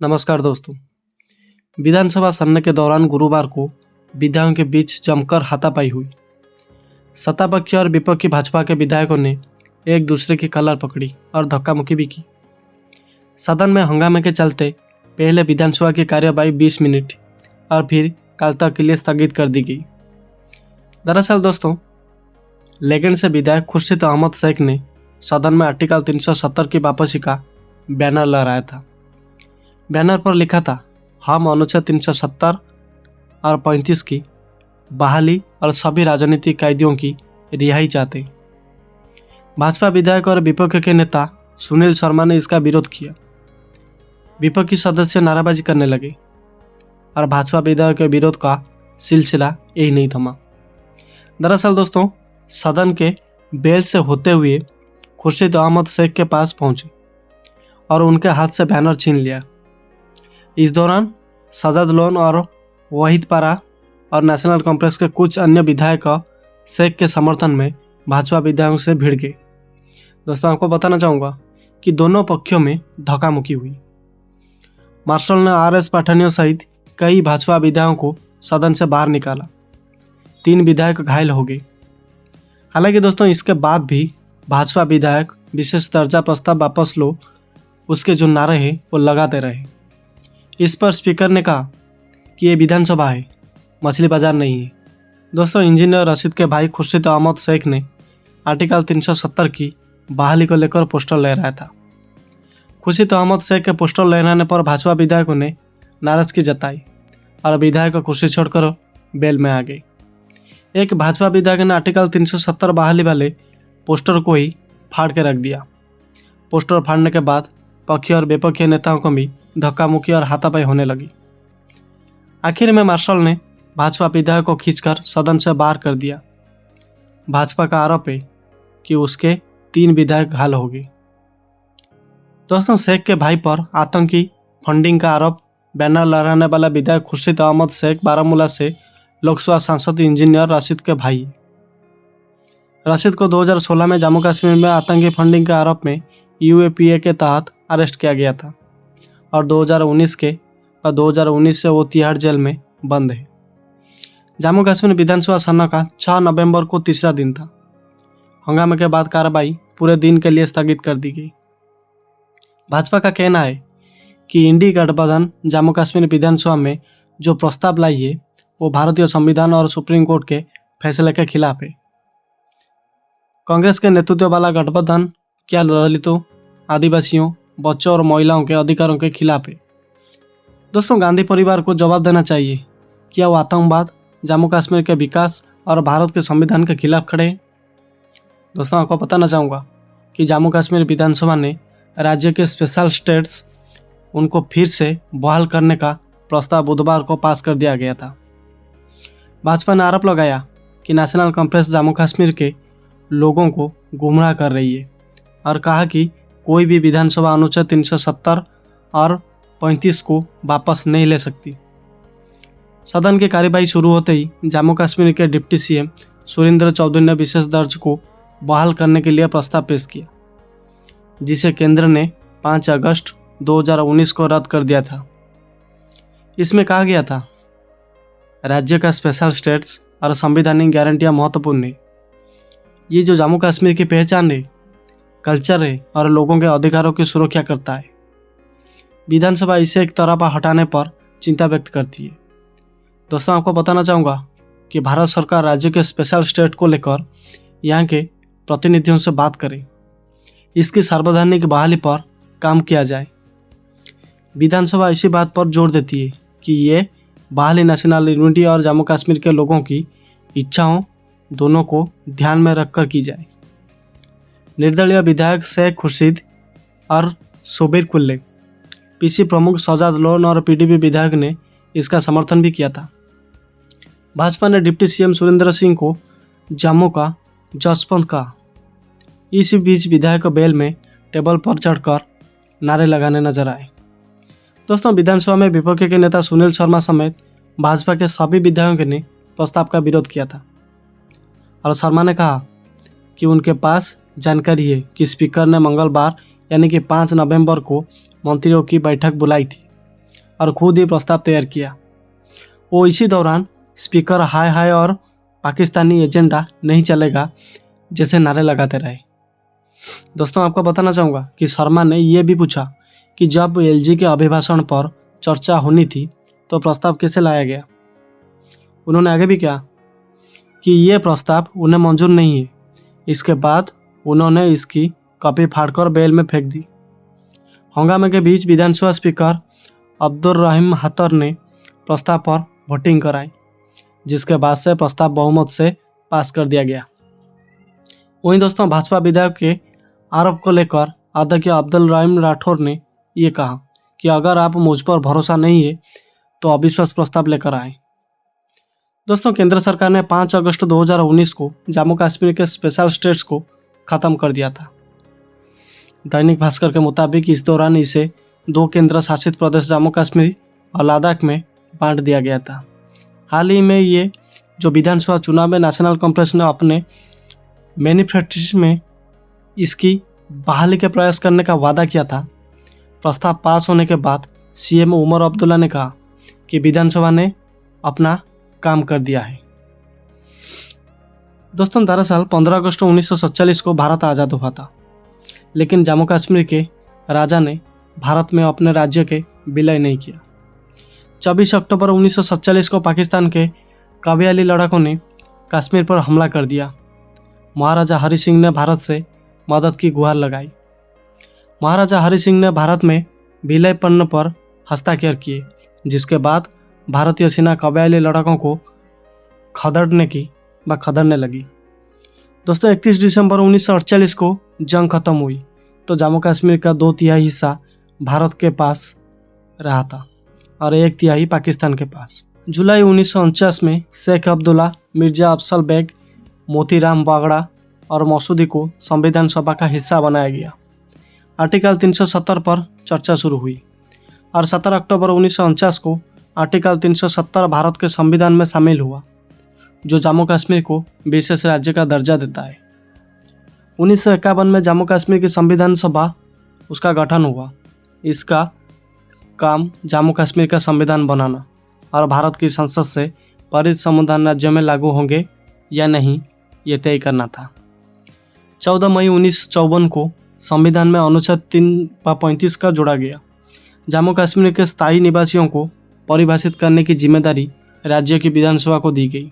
नमस्कार दोस्तों। विधानसभा सत्र के दौरान गुरुवार को विधायकों के बीच जमकर हाथापाई हुई। सत्ता पक्ष और विपक्षी भाजपा के विधायकों ने एक दूसरे की कलर पकड़ी और धक्का मुक्की भी की। सदन में हंगामे के चलते पहले विधानसभा की कार्यवाही 20 मिनट और फिर कल तक के लिए स्थगित कर दी गई। दरअसल दोस्तों, लेकिन से विधायक खुर्शीद अहमद शेख ने सदन में आर्टिकल 370 की वापसी का बैनर लहराया था। बैनर पर लिखा था, हम अनुच्छेद 370 और 35 की बहाली और सभी राजनीतिक कैदियों की रिहाई चाहते। भाजपा विधायक और विपक्ष के नेता सुनील शर्मा ने इसका विरोध किया। विपक्षी सदस्य नाराबाजी करने लगे और भाजपा विधायक के विरोध का सिलसिला यही नहीं थमा। दरअसल दोस्तों, सदन के बेल से होते हुए खुर्शीद अहमद शेख के पास पहुंचे और उनके हाथ से बैनर छीन लिया। इस दौरान सजद लोन और वहीद पारा और नेशनल कांफ्रेंस के कुछ अन्य विधायक शेख के समर्थन में भाजपा विधायकों से भिड़ गए। दोस्तों, आपको बताना चाहूँगा कि दोनों पक्षों में धक्का-मुक्की हुई। मार्शल ने आर.एस. पठानिया सहित कई भाजपा विधायकों को सदन से बाहर निकाला। 3 विधायक घायल हो गए। हालांकि दोस्तों, इसके बाद भी भाजपा विधायक विशेष दर्जा प्रस्ताव वापस लो उसके जो नारे हैं वो लगाते रहे। इस पर स्पीकर ने कहा कि ये विधानसभा है, मछली बाजार नहीं है। दोस्तों, इंजीनियर रशीद के भाई खुर्शीद अहमद शेख ने आर्टिकल 370 की बहाली को लेकर पोस्टर लहराया था। खुर्शीद अहमद शेख के पोस्टर लहराने पर भाजपा विधायकों ने नाराजगी जताई और विधायक कुर्सी छोड़कर बेल में आ गए। एक भाजपा विधायक ने आर्टिकल 370 बहाली वाले पोस्टर को ही फाड़ के रख दिया। पोस्टर फाड़ने के बाद पक्षी और विपक्षी नेताओं को भी धक्का मुक्की और हाथापाई होने लगी। आखिर में मार्शल ने भाजपा विधायक को खींचकर सदन से बाहर कर दिया। भाजपा का आरोप है कि उसके 3 विधायक घायल हो गए। दोस्तों, शेख के भाई पर आतंकी फंडिंग का आरोप बैनर लहराने वाला विधायक खुर्शीद अहमद शेख बारामूला से लोकसभा सांसद इंजीनियर रशीद के भाई। रशीद को 2016 में जम्मू कश्मीर में आतंकी फंडिंग के आरोप में यूएपीए के तहत अरेस्ट किया गया था और 2019 से वो तिहाड़ जेल में बंद है। जम्मू कश्मीर विधानसभा सत्र का 6 नवंबर को तीसरा दिन था। हंगामे के बाद कार्रवाई पूरे दिन के लिए स्थगित कर दी गई। भाजपा का कहना है कि इंडी गठबंधन जम्मू कश्मीर विधानसभा में जो प्रस्ताव लाई है वो भारतीय संविधान और सुप्रीम कोर्ट के फैसले के खिलाफ है। कांग्रेस के नेतृत्व वाला गठबंधन क्या दलितों, आदिवासियों, बच्चों और महिलाओं के अधिकारों के खिलाफ है। दोस्तों, गांधी परिवार को जवाब देना चाहिए, क्या वो आतंकवाद, जम्मू कश्मीर के विकास और भारत के संविधान के खिलाफ खड़े हैं? दोस्तों, आपको बताना चाहूँगा कि जम्मू कश्मीर विधानसभा ने राज्य के स्पेशल स्टेट्स उनको फिर से बहाल करने का प्रस्ताव बुधवार को पास कर दिया गया था। भाजपा ने आरोप लगाया कि नेशनल कांफ्रेंस जम्मू कश्मीर के लोगों को गुमराह कर रही है और कहा कि कोई भी विधानसभा अनुच्छेद 370 और 35 को वापस नहीं ले सकती। सदन की कार्यवाही शुरू होते ही जम्मू कश्मीर के डिप्टी सीएम सुरेंद्र चौधरी ने विशेष दर्जा को बहाल करने के लिए प्रस्ताव पेश किया, जिसे केंद्र ने 5 अगस्त 2019 को रद्द कर दिया था। इसमें कहा गया था, राज्य का स्पेशल स्टेट्स और संवैधानिक गारंटियां महत्वपूर्ण है। ये जो जम्मू कश्मीर की पहचान है, कल्चर है और लोगों के अधिकारों की सुरक्षा करता है। विधानसभा इसे एक तरफ हटाने पर चिंता व्यक्त करती है। दोस्तों, आपको बताना चाहूँगा कि भारत सरकार राज्य के स्पेशल स्टेट को लेकर यहाँ के प्रतिनिधियों से बात करे, इसकी सार्वधानिक बहाली पर काम किया जाए। विधानसभा इसी बात पर जोर देती है कि ये बहाली नेशनल यूनिटी और जम्मू कश्मीर के लोगों की इच्छाओं दोनों को ध्यान में रखकर की जाए। निर्दलीय विधायक शेख खुर्शीद और शोबीर कुल्ले, पीसी प्रमुख सजाद लोन और पीडीपी विधायक ने इसका समर्थन भी किया था। भाजपा ने डिप्टी सीएम सुरेंद्र सिंह को जम्मू का जसवंत कहा। इस बीच विधायक बेल में टेबल पर चढ़कर नारे लगाने नजर आए। दोस्तों, विधानसभा में विपक्ष के नेता सुनील शर्मा समेत भाजपा के सभी विधायकों ने प्रस्ताव का विरोध किया था और शर्मा ने कहा कि उनके पास जानकारी है कि स्पीकर ने मंगलवार यानी कि 5 नवंबर को मंत्रियों की बैठक बुलाई थी और खुद ही प्रस्ताव तैयार किया। वो इसी दौरान स्पीकर हाय हाय और पाकिस्तानी एजेंडा नहीं चलेगा जैसे नारे लगाते रहे। दोस्तों आपको बताना चाहूँगा कि शर्मा ने यह भी पूछा कि जब एलजी के अभिभाषण पर चर्चा होनी थी तो प्रस्ताव कैसे लाया गया। उन्होंने आगे भी कहा कि ये प्रस्ताव उन्हें मंजूर नहीं है। इसके बाद उन्होंने इसकी कॉपी फाड़कर बेल में फेंक दी। हंगामे के बीच विधानसभा स्पीकर अब्दुल रहीम हतर ने प्रस्ताव पर वोटिंग कराई, जिसके बाद से प्रस्ताव बहुमत से पास कर दिया गया। वहीं दोस्तों भाजपा विधायक के आरोप को लेकर अध्यक्ष अब्दुल रहीम राठौर ने ये कहा कि अगर आप मुझ पर भरोसा नहीं है तो अविश्वास प्रस्ताव लेकर आए। दोस्तों केंद्र सरकार ने 5 अगस्त 2019 को जम्मू कश्मीर के स्पेशल स्टेट्स को ख़त्म कर दिया था। दैनिक भास्कर के मुताबिक इस दौरान इसे 2 केंद्र शासित प्रदेश जम्मू कश्मीर और लद्दाख में बांट दिया गया था। हाल ही में ये जो विधानसभा चुनाव में नेशनल कांफ्रेंस ने अपने मैनिफेस्टो में इसकी बहाली के प्रयास करने का वादा किया था। प्रस्ताव पास होने के बाद सीएम उमर अब्दुल्ला ने कहा कि विधानसभा ने अपना काम कर दिया है। दोस्तों दरअसल 15 अगस्त 1947 को भारत आज़ाद हुआ था, लेकिन जम्मू कश्मीर के राजा ने भारत में अपने राज्य के विलय नहीं किया। 24 अक्टूबर 1947 को पाकिस्तान के कव्याली लड़ाकों ने कश्मीर पर हमला कर दिया। महाराजा हरि सिंह ने भारत से मदद की गुहार लगाई। महाराजा हरि सिंह ने भारत में विलय पन्न पर हस्ताक्षर किए, जिसके बाद भारतीय सेना कबायली लड़ाकों को खदेड़ने लगी। दोस्तों 31 दिसंबर 1948 को जंग खत्म हुई तो जम्मू कश्मीर का 2/3 हिस्सा भारत के पास रहा था और 1/3 पाकिस्तान के पास। जुलाई 1949 में शेख अब्दुल्ला, मिर्जा अफजल बेग, मोतीराम वागड़ा और मसूदी को संविधान सभा का हिस्सा बनाया गया। आर्टिकल 370 पर चर्चा शुरू हुई और 17 अक्टूबर 1949 को आर्टिकल 370 भारत के संविधान में शामिल हुआ, जो जम्मू कश्मीर को विशेष राज्य का दर्जा देता है। 1951 में जम्मू कश्मीर की संविधान सभा उसका गठन हुआ। इसका काम जम्मू कश्मीर का संविधान बनाना और भारत की संसद से पारित संविधान राज्यों में लागू होंगे या नहीं ये तय करना था। 14 मई 1954 को संविधान में अनुच्छेद 335 का जोड़ा गया। जम्मू कश्मीर के स्थायी निवासियों को परिभाषित करने की जिम्मेदारी राज्य की विधानसभा को दी गई।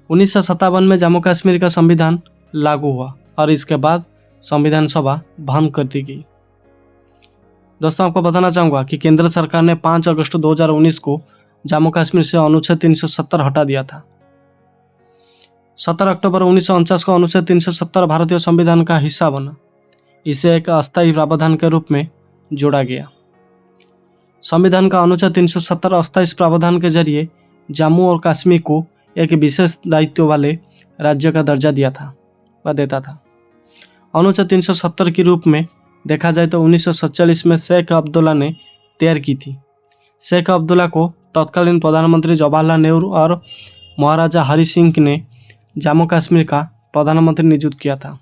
1957 में जम्मू कश्मीर का संविधान लागू हुआ और इसके बाद संविधान सभा भंग कर दी गई। दोस्तों आपको बताना चाहूँगा कि केंद्र सरकार ने 5 अगस्त 2019 को जम्मू कश्मीर से अनुच्छेद 370 हटा दिया था। 17 अक्टूबर 1949 को अनुच्छेद 370 भारतीय संविधान का हिस्सा बना। इसे एक अस्थायी प्रावधान के रूप में जोड़ा गया। संविधान का अनुच्छेद 370 अस्थायी प्रावधान के जरिए जम्मू और कश्मीर को एक विशेष दायित्व वाले राज्य का दर्जा देता था। अनुच्छेद 370 के रूप में देखा जाए तो 1947 में शेख अब्दुल्ला ने तैयार की थी। शेख अब्दुल्ला को तत्कालीन प्रधानमंत्री जवाहरलाल नेहरू और महाराजा हरि सिंह ने जम्मू कश्मीर का प्रधानमंत्री नियुक्त किया था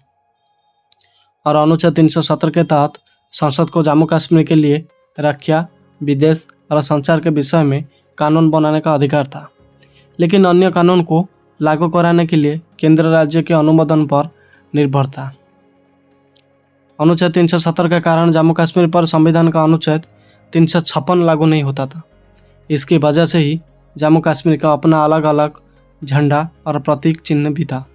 और अनुच्छेद 370 के तहत संसद को जम्मू कश्मीर के लिए रक्षा, विदेश और संचार के विषय में कानून बनाने का अधिकार था, लेकिन अन्य कानून को लागू कराने के लिए केंद्र राज्य के अनुमोदन पर निर्भर था। अनुच्छेद 370 के कारण जम्मू कश्मीर पर संविधान का अनुच्छेद 356 लागू नहीं होता था। इसकी वजह से ही जम्मू कश्मीर का अपना अलग अलग झंडा और प्रतीक चिन्ह भी था।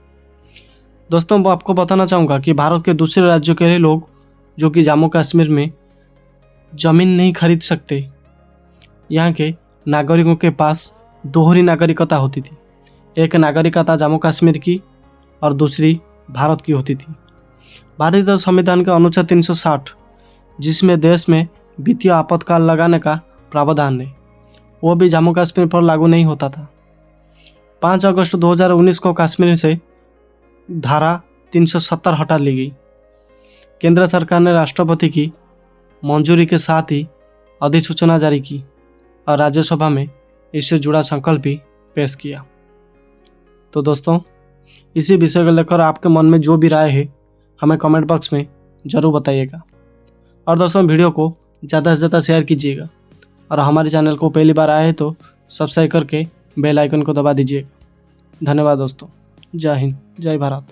दोस्तों वो आपको बताना चाहूँगा कि भारत के दूसरे राज्यों के लोग जो कि जम्मू कश्मीर में ज़मीन नहीं खरीद सकते, यहाँ के नागरिकों के पास दोहरी नागरिकता होती थी। एक नागरिकता जम्मू कश्मीर की और दूसरी भारत की होती थी। भारतीय संविधान का अनुच्छेद 360 जिसमें देश में वित्तीय आपातकाल लगाने का प्रावधान है, वो भी जम्मू कश्मीर पर लागू नहीं होता था। 5 अगस्त 2019 को कश्मीर से धारा 370 हटा ली गई। केंद्र सरकार ने राष्ट्रपति की मंजूरी के साथ ही अधिसूचना जारी की और राज्यसभा में इससे जुड़ा संकल्प भी पेश किया। तो दोस्तों इसी विषय को लेकर आपके मन में जो भी राय है हमें कमेंट बॉक्स में ज़रूर बताइएगा और दोस्तों वीडियो को ज़्यादा से ज़्यादा शेयर कीजिएगा और हमारे चैनल को पहली बार आए हैं तो सब्सक्राइब करके बेल आइकन को दबा दीजिएगा। धन्यवाद दोस्तों। जय हिंद, जय भारत।